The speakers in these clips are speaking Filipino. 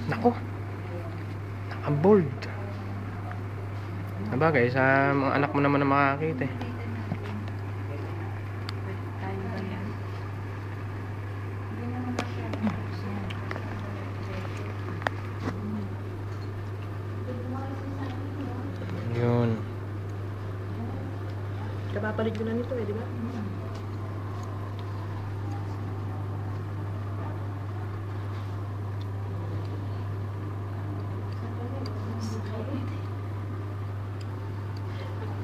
Nako, naka-board. Sabagay, sa mga anak mo naman na makakita eh. Yun. Kapapalit ko na nito eh, di ba?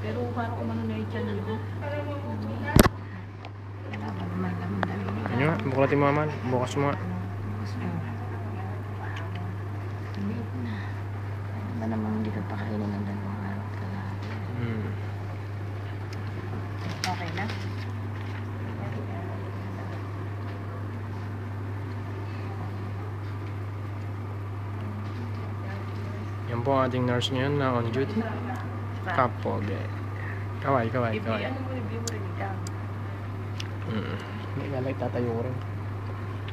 Pero parang umano na yung channel ko. Ano nga, buklatin mo naman. Bukas mo nga. Ba naman hindi ka pakainin ng 2 araw at kalahati. Okay na? Yan po ang ating nurse ngayon na on duty. Kapog eh. Kaway. Ano mo review mo rin ikaw? Hindi nga lang tatayo ko rin.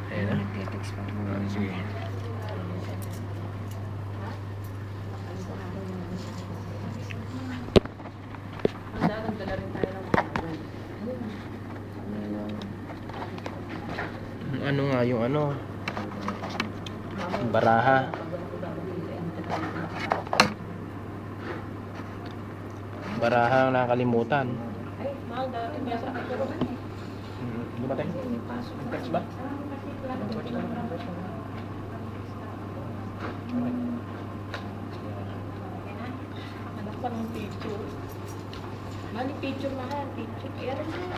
Ayan na. Nagte-text pa mo. Sige. Dala rin tayo ng Ano nga yung ano? Baraha. Baraha ang nakakalimutan. Ay, mahal dati niya sa akin. Pero Ano ba tayo? Text ba? anak pa ng picture. Mahal yung picture, mahal. Picture. Kaya rin siya.